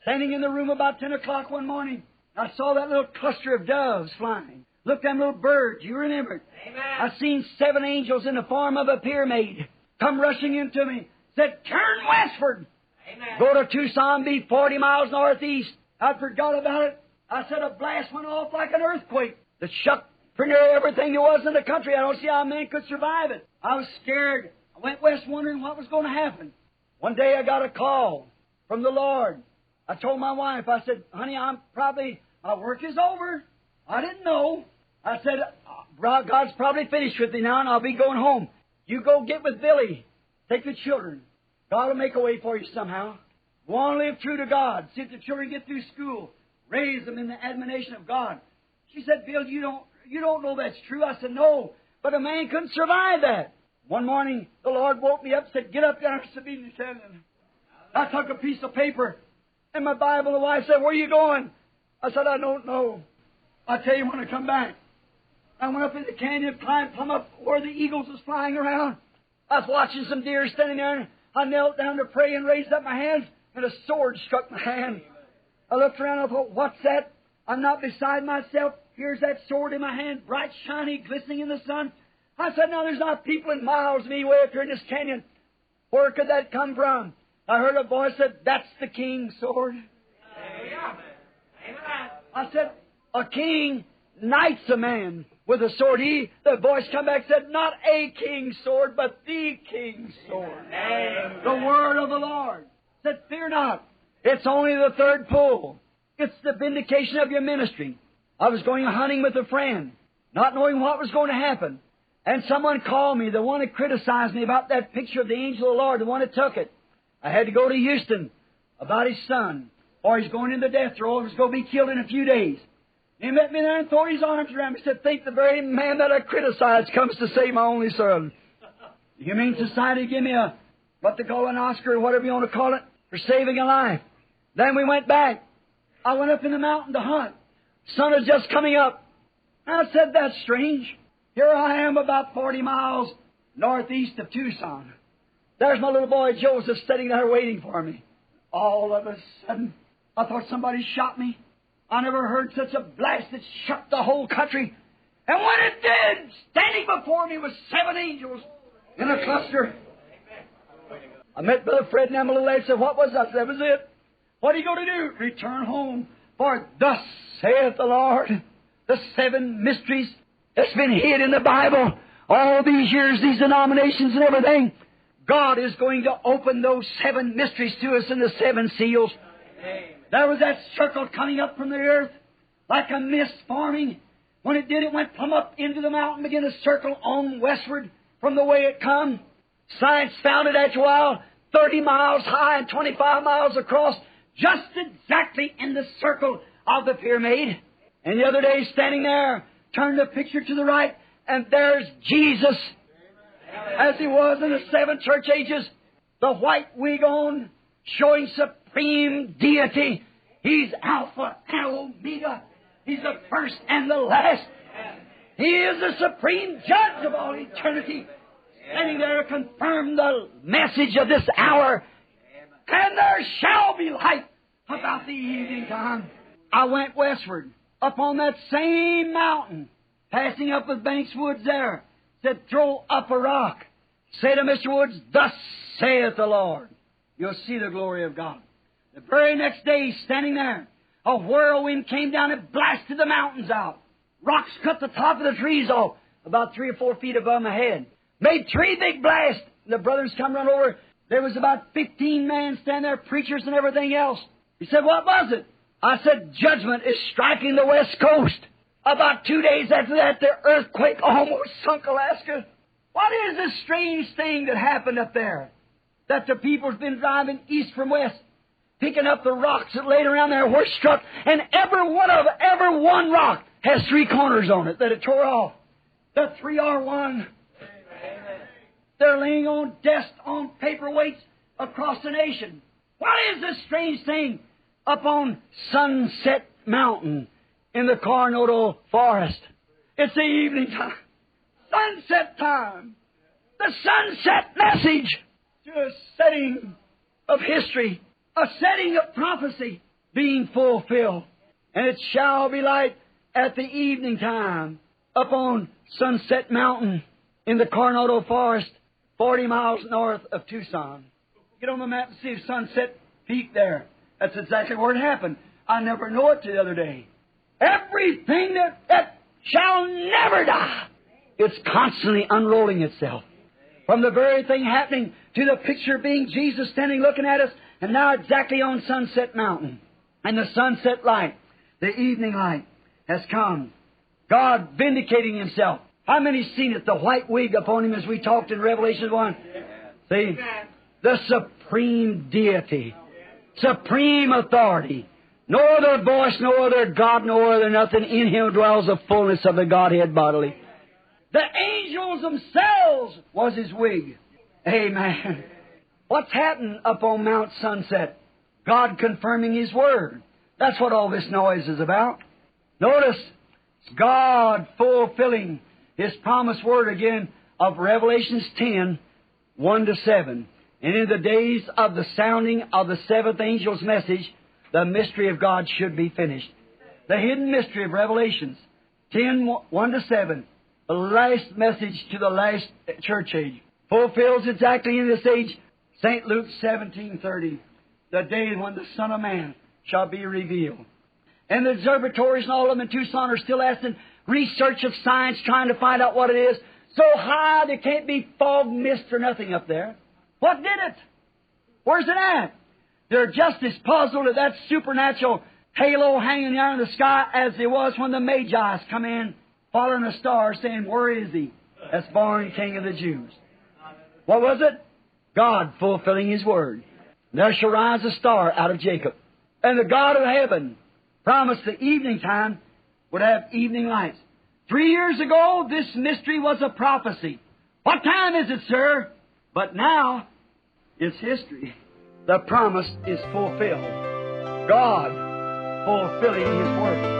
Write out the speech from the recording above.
Standing in the room about 10 o'clock one morning, I saw that little cluster of doves flying. Look, them little birds, you remember it. Amen. I seen 7 angels in the form of a pyramid come rushing into me. Said, turn westward. Amen. Go to Tucson, be 40 miles northeast. I forgot about it. I said a blast went off like an earthquake that shook pretty near everything there was in the country. I don't see how a man could survive it. I was scared. I went west wondering what was going to happen. One day I got a call from the Lord. I told my wife, I said, honey, my work is over. I didn't know. I said, God's probably finished with me now and I'll be going home. You go get with Billy. Take the children. God will make a way for you somehow. Go on, live true to God. See if the children get through school. Raise them in the admonition of God. She said, Bill, you don't know that's true. I said, no, but a man couldn't survive that. One morning, the Lord woke me up and said, get up there, Sabine Canyon. I took a piece of paper and my Bible. The wife said, where are you going? I said, I don't know. I'll tell you when I come back. I went up in the canyon, climbed plumb up where the eagles was flying around. I was watching some deer standing there, and I knelt down to pray and raised up my hands, and a sword struck my hand. I looked around and I thought, what's that? I'm not beside myself. Here's that sword in my hand, bright, shiny, glistening in the sun. I said, now there's not people in miles of me way up here in this canyon. Where could that come from? I heard a voice said, that's the king's sword. Amen. I said, a king knights a man with a sword. The voice come back and said, not a king's sword, but the king's sword. Amen. The word of the Lord. Said, fear not. It's only the third pull. It's the vindication of your ministry. I was going hunting with a friend, not knowing what was going to happen. And someone called me, the one that criticized me about that picture of the angel of the Lord, the one that took it. I had to go to Houston about his son, or he's going into death row, he's going to be killed in a few days. He met me there and threw his arms around me. He said, think the very man that I criticized comes to save my only son. The Humane Society give me what they call an Oscar, or whatever you want to call it, for saving a life. Then we went back. I went up in the mountain to hunt. Sun is just coming up. I said, that's strange. Here I am about 40 miles northeast of Tucson. There's my little boy Joseph sitting there waiting for me. All of a sudden, I thought somebody shot me. I never heard such a blast that shook the whole country. And when it did, standing before me was 7 angels in a cluster. I met Brother Fred and them a little later and said, what was that? That was it. What are you going to do? Return home. For thus saith the Lord, the 7 mysteries that's been hid in the Bible all these years, these denominations and everything. God is going to open those 7 mysteries to us in the 7 seals. Amen. There was that circle coming up from the earth like a mist forming. When it did, it went plumb up into the mountain, began to circle on westward from the way it come. Science found it after a while 30 miles high and 25 miles across, just exactly in the circle of the pyramid. And the other day, standing there, turned the picture to the right, and there's Jesus, as He was in the 7 church ages, the white wig on, showing supreme deity. He's Alpha and Omega. He's the first and the last. He is the supreme judge of all eternity, standing there to confirm the message of this hour. And there shall be light about the evening time. I went westward, up on that same mountain, passing up with Banks Woods there. Said, throw up a rock. Say to Mr. Woods, thus saith the Lord. You'll see the glory of God. The very next day, standing there, a whirlwind came down and blasted the mountains out. Rocks cut the top of the trees off, about 3 or 4 feet above my head. Made 3 big blasts. The brothers come run over. There was about 15 men standing there, preachers and everything else. He said, what was it? I said, judgment is striking the West Coast. About 2 days after that, the earthquake almost sunk Alaska. What is this strange thing that happened up there? That the people's been driving east from west, picking up the rocks that laid around there were struck, and every one rock has 3 corners on it that it tore off. The 3 are one. They're laying on desks, on paperweights across the nation. What is this strange thing up on Sunset Mountain in the Coronado Forest? It's the evening time. Sunset time. The sunset message to a setting of history, a setting of prophecy. being fulfilled. And it shall be light at the evening time up on Sunset Mountain in the Coronado Forest, 40 miles north of Tucson. Get on the map and see if Sunset Peak there. That's exactly where it happened. I never knew it the other day. Everything that shall never die, it's constantly unrolling itself. From the very thing happening to the picture being Jesus standing looking at us, and now exactly on Sunset Mountain. And the sunset light, the evening light, has come. God vindicating Himself. How many seen it? The white wig upon Him as we talked in Revelation 1. See? The supreme deity. Supreme authority. No other voice, no other God, no other nothing. In Him dwells the fullness of the Godhead bodily. The angels themselves was His wig. Amen. What's happened up on Mount Sunset? God confirming His Word. That's what all this noise is about. Notice, God fulfilling His promised Word again of Revelations 10, 1-7. And in the days of the sounding of the seventh angel's message, the mystery of God should be finished. The hidden mystery of Revelations 10, 1-7. The last message to the last church age. Fulfills exactly in this age. St. Luke 17:30. The day when the Son of Man shall be revealed. And the observatories and all of them in Tucson are still asking research of science, trying to find out what it is. So high there can't be fog, mist, or nothing up there. What did it? Where's it at? They're just as puzzled at that supernatural halo hanging there in the sky as it was when the Magi's come in, following a star, saying, "Where is He that's born King of the Jews?" What was it? God fulfilling His Word. There shall rise a star out of Jacob. And the God of heaven promised the evening time would have evening lights. 3 years ago, this mystery was a prophecy. What time is it, sir? But now, it's history. The promise is fulfilled. God fulfilling His Word.